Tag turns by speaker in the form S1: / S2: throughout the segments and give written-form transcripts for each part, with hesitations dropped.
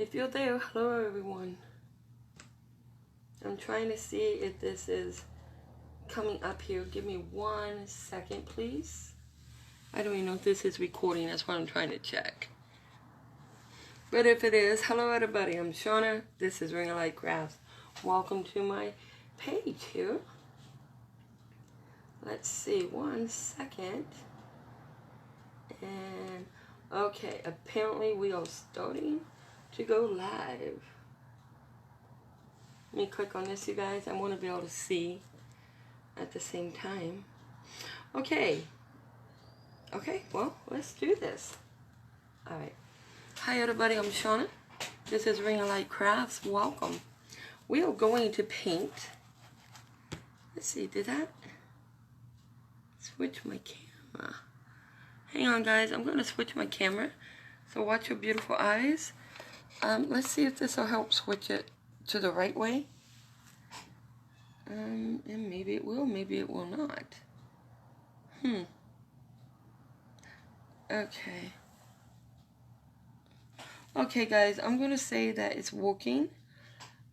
S1: If you're there, hello everyone. I'm trying to see if this is coming up here. Give me 1 second, please. I don't even know if this is recording. That's what I'm trying to check. But if it is, hello everybody. I'm Shauna. This is Ring of Light Crafts. Welcome to my page here. Let's see, 1 second. And okay, apparently we are starting to go live. Let me click on this, you guys. I want to be able to see at the same time. Okay, well, let's do this. Alright. Hi everybody, I'm Shauna. This is Ring of Light Crafts. Welcome. We are going to paint. Let's see, did that switch my camera? Hang on guys, I'm going to switch my camera. So watch your beautiful eyes. Let's see if this will help switch it to the right way. And maybe it will, maybe it will not. Okay. Okay guys, I'm going to say that it's working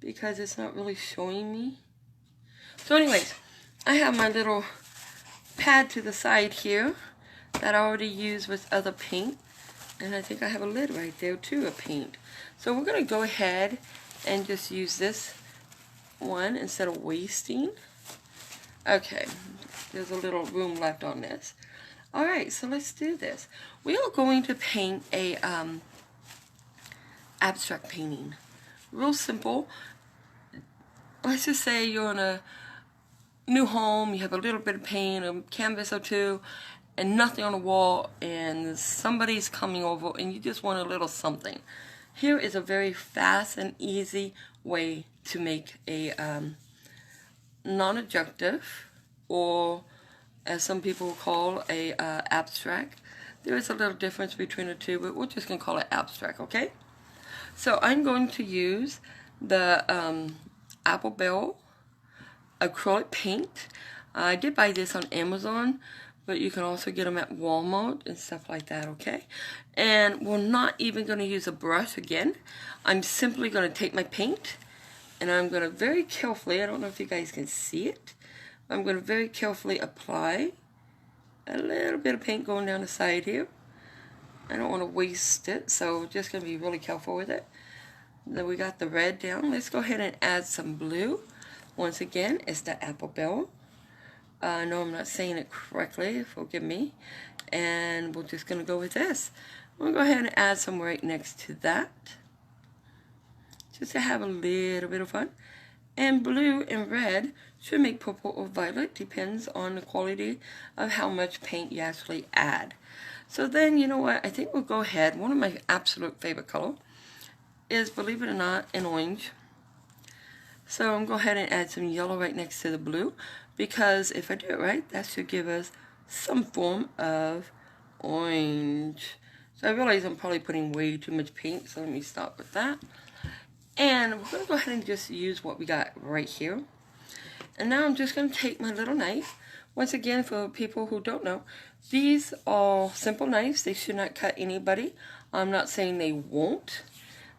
S1: because it's not really showing me. So anyways, I have my little pad to the side here that I already used with other paint. And I think I have a lid right there too of paint. So we're going to go ahead and just use this one instead of wasting. Okay, there's a little room left on this. Alright, so let's do this. We are going to paint a abstract painting. Real simple. Let's just say you're in a new home, you have a little bit of paint, a canvas or two, and nothing on the wall, and somebody's coming over and you just want a little something. Here is a very fast and easy way to make a non-adjunctive, or as some people call a abstract. There is a little difference between the two, but we're just going to call it abstract, okay? So I'm going to use the Apple Barrel acrylic paint. I did buy this on Amazon, but you can also get them at Walmart and stuff like that, okay? And we're not even going to use a brush again. I'm simply going to take my paint, and I'm going to very carefully, I don't know if you guys can see it, I'm going to very carefully apply a little bit of paint going down the side here. I don't want to waste it, so we're just going to be really careful with it. Then we got the red down. Let's go ahead and add some blue. Once again, it's the Apple Barrel. No, I'm not saying it correctly, forgive me. And we're just going to go with this. We'll go ahead and add some right next to that, just to have a little bit of fun. And blue and red should make purple or violet, depends on the quality of how much paint you actually add. So then, you know what, I think we'll go ahead, one of my absolute favorite color is, believe it or not, an orange. So I'm going to go ahead and add some yellow right next to the blue, because if I do it right, that should give us some form of orange. So I realize I'm probably putting way too much paint, so let me stop with that. And we're going to go ahead and just use what we got right here. And now I'm just going to take my little knife. Once again, for people who don't know, these are simple knives. They should not cut anybody. I'm not saying they won't,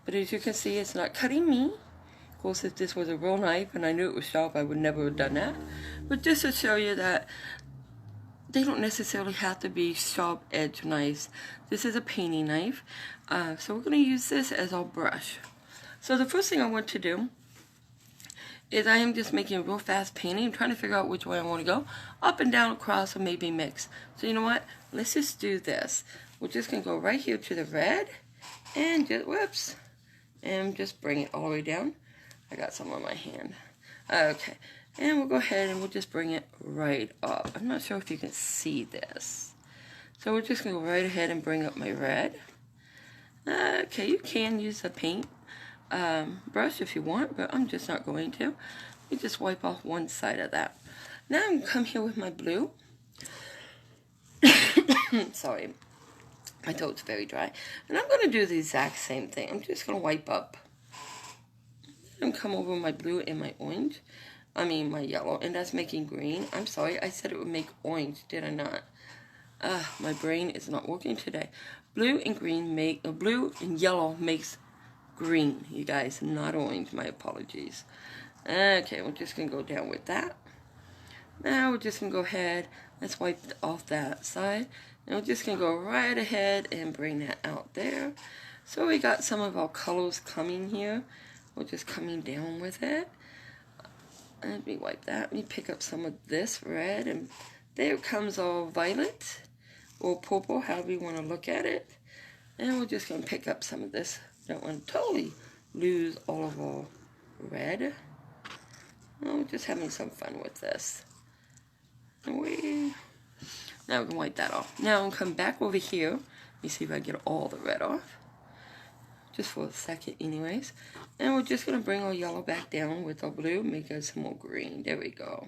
S1: but as you can see, it's not cutting me. Of course, if this was a real knife and I knew it was sharp, I would never have done that. But just to show you that they don't necessarily have to be sharp edge knives. This is a painting knife. So we're going to use this as our brush. So the first thing I want to do is I am just making a real fast painting. I'm trying to figure out which way I want to go. Up and down, across, or maybe mix. So you know what? Let's just do this. We're just going to go right here to the red. And just, whoops. And just bring it all the way down. I got some on my hand. Okay. And we'll go ahead and we'll just bring it right up. I'm not sure if you can see this. So we're just going to go right ahead and bring up my red. Okay, you can use a paint brush if you want, but I'm just not going to. You just wipe off one side of that. Now I'm going to come here with my blue. Sorry, my throat's very dry. And I'm going to do the exact same thing. I'm just going to wipe up. I'm come over my blue and my orange. I mean my yellow, and that's making green. I'm sorry, I said it would make orange, did I not? My brain is not working today. Blue and green make, blue and yellow makes green, you guys, not orange. My apologies. Okay, we're just going to go down with that. Now we're just going to go ahead, let's wipe off that side. And we're just going to go right ahead and bring that out there. So we got some of our colors coming here. We're just coming down with it. Let me wipe that. Let me pick up some of this red, and there comes our violet or purple, however you want to look at it. And we're just going to pick up some of this. Don't want to totally lose all of our red. We're just having some fun with this. Now we can wipe that off. Now I'm going to come back over here. Let me see if I get all the red off. Just for a second anyways. And we're just going to bring our yellow back down with our blue. Make it some more green. There we go.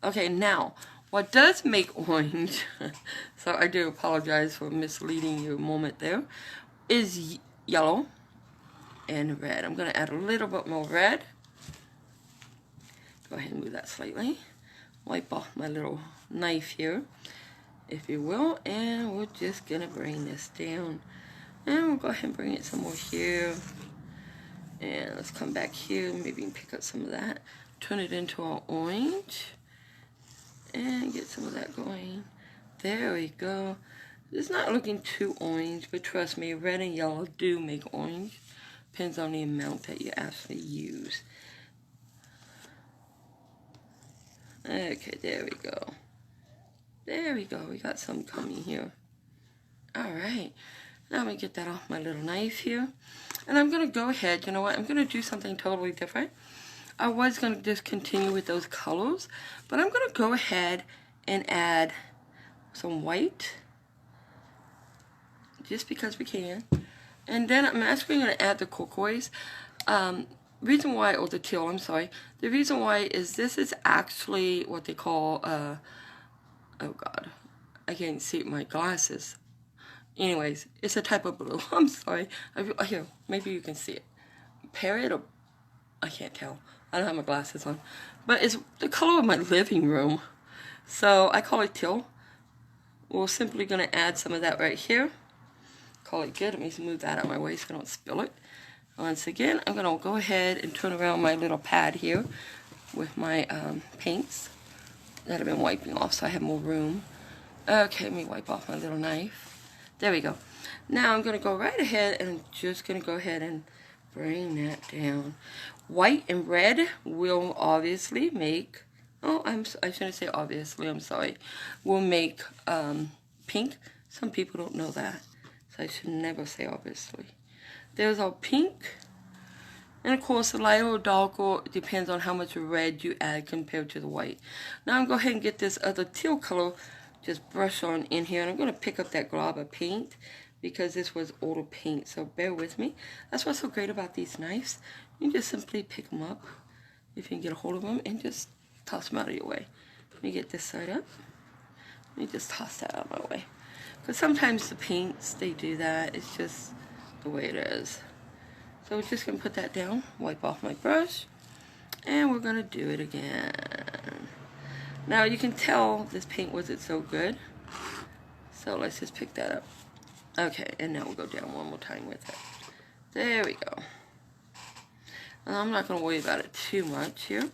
S1: Okay, now, what does make orange, so I do apologize for misleading you a moment there, is yellow and red. I'm going to add a little bit more red. Go ahead and move that slightly. Wipe off my little knife here, if you will. And we're just going to bring this down. And we'll go ahead and bring it some more here. And let's come back here. Maybe we can pick up some of that. Turn it into our orange. And get some of that going. There we go. It's not looking too orange, but trust me, red and yellow do make orange. Depends on the amount that you actually use. Okay, there we go. There we go. We got some coming here. Alright. Now I'm going to get that off my little knife here. And I'm going to go ahead, you know what, I'm going to do something totally different. I was going to just continue with those colors, but I'm going to go ahead and add some white. Just because we can. And then I'm actually going to add the turquoise. Reason why, or the teal, I'm sorry. The reason why is this is actually what they call, oh God, I can't see my glasses. Anyways, it's a type of blue. I'm sorry. Here, maybe you can see it. Parrot or... I can't tell. I don't have my glasses on. But it's the color of my living room. So I call it teal. We're simply going to add some of that right here. Call it good. Let me move that out of my way so I don't spill it. Once again, I'm going to go ahead and turn around my little pad here with my paints that I've been wiping off so I have more room. Okay, let me wipe off my little knife. There we go. Now I'm going to go right ahead and I'm just going to go ahead and bring that down. White and red will obviously make, I shouldn't say obviously, I'm sorry, will make pink. Some people don't know that, so I should never say obviously. There's our pink, and of course the lighter or darker depends on how much red you add compared to the white. Now I'm going to go ahead and get this other teal color, just brush on in here, and I'm going to pick up that glob of paint because this was older paint, so bear with me. That's what's so great about these knives. You just simply pick them up if you can get a hold of them and just toss them out of your way. Let me get this side up. Let me just toss that out of my way, because sometimes the paints, they do that. It's just the way it is. So we're just going to put that down, wipe off my brush, and we're going to do it again. Now you can tell this paint wasn't so good, so let's just pick that up. Okay, and now we'll go down one more time with it. There we go. And I'm not going to worry about it too much here,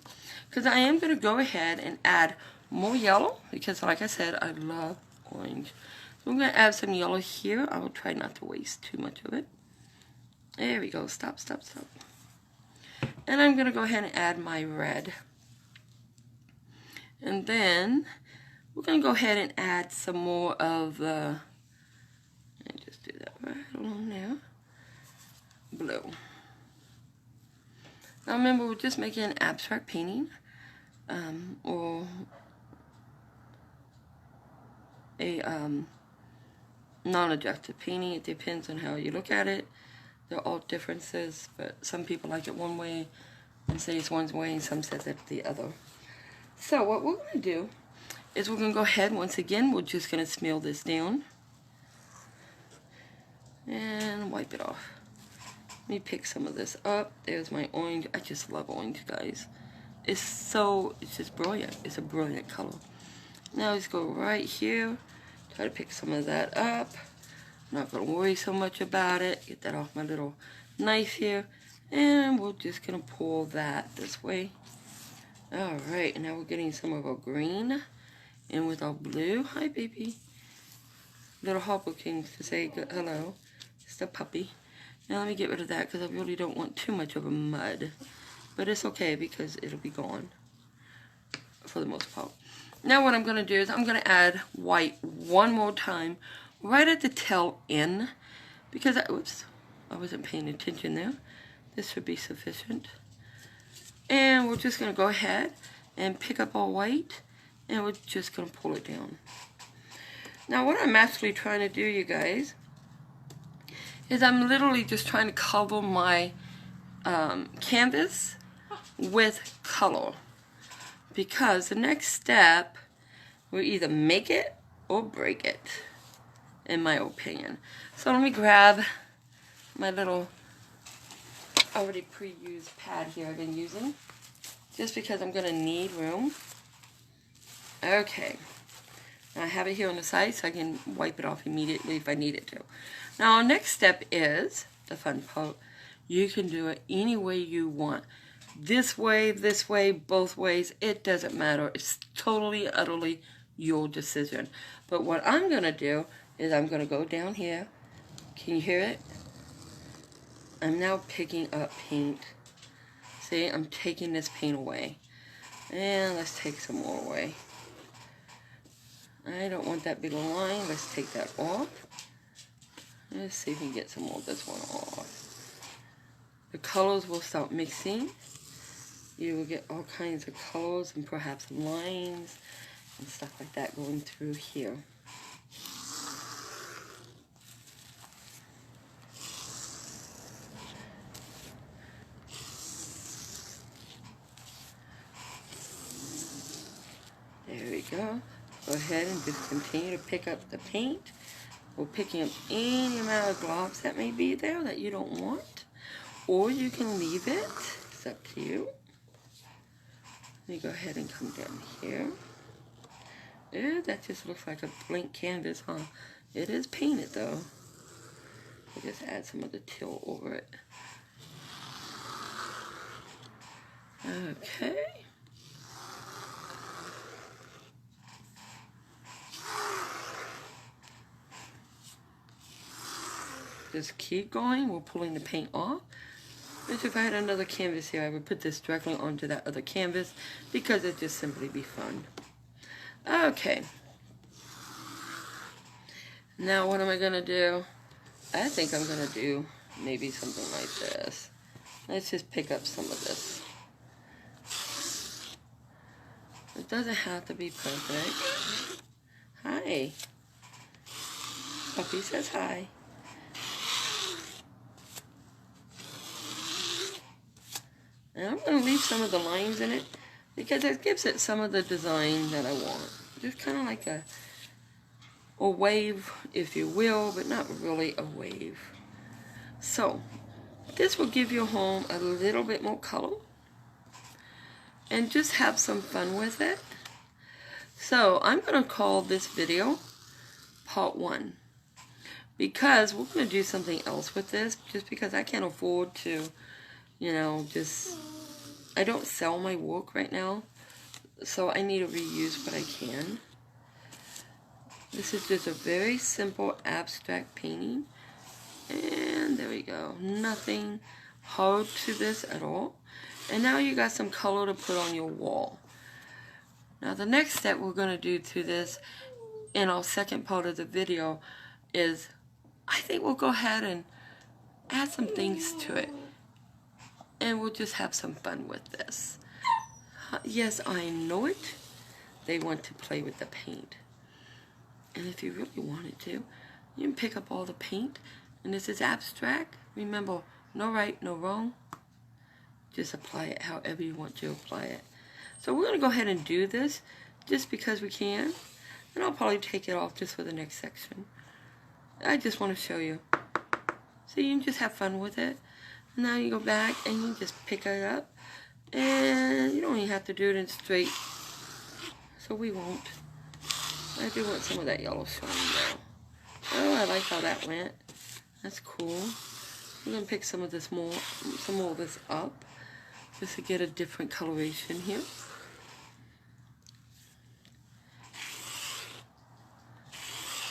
S1: because I am going to go ahead and add more yellow, because like I said, I love orange. So I'm going to add some yellow here. I will try not to waste too much of it. There we go. Stop, stop, stop. And I'm going to go ahead and add my red. And then we're going to go ahead and add some more of the, let me just do that right along there, blue. Now remember, we're just making an abstract painting, or a non-objective painting. It depends on how you look at it. There are all differences, but some people like it one way and say it's one way, and some says it's the other. So what we're going to do is we're going to go ahead, once again, we're just going to smear this down and wipe it off. Let me pick some of this up. There's my orange. I just love orange, guys. It's just brilliant. It's a brilliant color. Now let's go right here. Try to pick some of that up. I'm not going to worry so much about it. Get that off my little knife here, and we're just gonna pull that this way. All right, and now we're getting some of our green in with our blue. Hi, baby. Little hopper king to say hello. Just a puppy. Now let me get rid of that because I really don't want too much of a mud. But it's okay because it'll be gone for the most part. Now what I'm going to do is I'm going to add white one more time right at the tail end because oops, I wasn't paying attention there. This should be sufficient. And we're just going to go ahead and pick up our white and we're just going to pull it down. Now what I'm actually trying to do, you guys, is I'm literally just trying to cover my canvas with color. Because the next step will either make it or break it, in my opinion. So let me grab my little already pre-used pad here I've been using. Just because I'm going to need room. Okay. I have it here on the side so I can wipe it off immediately if I need it to. Now our next step is the fun part. You can do it any way you want. This way, both ways, it doesn't matter. It's totally, utterly your decision. But what I'm going to do is I'm going to go down here. Can you hear it? I'm now picking up paint. See, I'm taking this paint away. And let's take some more away. I don't want that big line. Let's take that off. Let's see if we can get some more of this one off. The colors will start mixing. You will get all kinds of colors and perhaps lines and stuff like that going through here. There we go. Go ahead and just continue to pick up the paint. We're picking up any amount of globs that may be there that you don't want. Or you can leave it. It's up to you. Let me go ahead and come down here. Yeah, that just looks like a blank canvas, huh? It is painted though. We'll just add some of the teal over it. Okay. Just keep going. We're pulling the paint off. Which if I had another canvas here, I would put this directly onto that other canvas because it'd just simply be fun. Okay. Now what am I going to do? I think I'm going to do maybe something like this. Let's just pick up some of this. It doesn't have to be perfect. Hi. Puppy says hi. And I'm going to leave some of the lines in it because it gives it some of the design that I want. Just kind of like a wave, if you will, but not really a wave. So, this will give your home a little bit more color. And just have some fun with it. So, I'm going to call this video part 1. Because we're going to do something else with this. Just because I can't afford to, you know, I don't sell my work right now, so I need to reuse what I can. This is just a very simple abstract painting, and there we go. Nothing hard to this at all. And now you got some color to put on your wall. Now the next step we're going to do to this in our second part of the video is I think we'll go ahead and add some things to it. And we'll just have some fun with this. Yes, I know it. They want to play with the paint. And if you really wanted to, you can pick up all the paint. And this is abstract. Remember, no right, no wrong. Just apply it however you want to apply it. So we're going to go ahead and do this just because we can. And I'll probably take it off just for the next section. I just want to show you. So you can just have fun with it. Now you go back and you just pick it up. And you don't even have to do it in straight. So we won't. I do want some of that yellow showing though. Oh, I like how that went. That's cool. I'm going to pick some more of this up, just to get a different coloration here.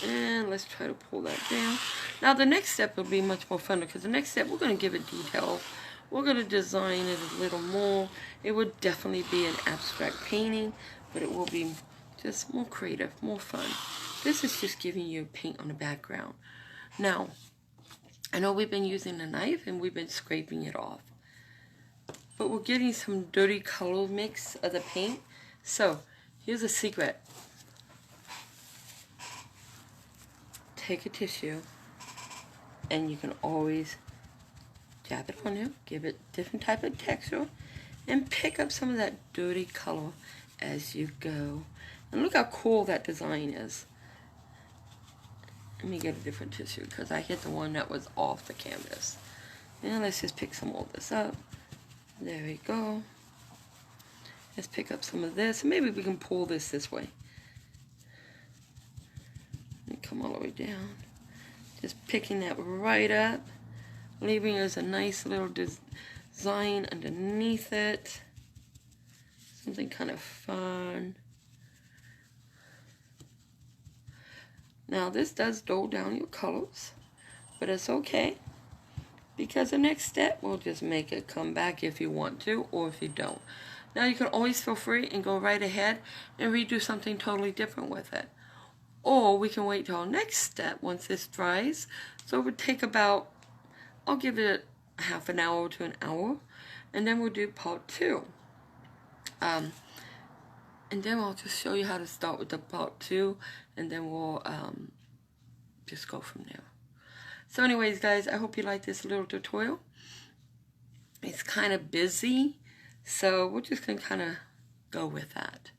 S1: And let's try to pull that down. Now the next step will be much more fun, because the next step we're going to give it detail. We're going to design it a little more. It would definitely be an abstract painting, but it will be just more creative, more fun. This is just giving you paint on the background. Now, I know we've been using a knife and we've been scraping it off, but we're getting some dirty color mix of the paint. So here's a secret. Take a tissue, and you can always dab it on there, give it different type of texture, and pick up some of that dirty color as you go. And look how cool that design is. Let me get a different tissue, because I hit the one that was off the canvas. And let's just pick some more of this up. There we go. Let's pick up some of this. Maybe we can pull this way. And come all the way down. Just picking that right up, leaving us a nice little design underneath it. Something kind of fun. Now this does dull down your colors, but it's okay, because the next step will just make it come back if you want to, or if you don't. Now you can always feel free and go right ahead and redo something totally different with it. Or we can wait till our next step once this dries. So it would take about, I'll give it half an hour to an hour, and then we'll do part 2. And then I'll just show you how to start with the part 2, and then we'll just go from there. So anyways, guys, I hope you like this little tutorial. It's kind of busy, so we're just going to kind of go with that.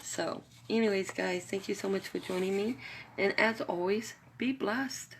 S1: So anyways, guys, thank you so much for joining me. And as always, be blessed.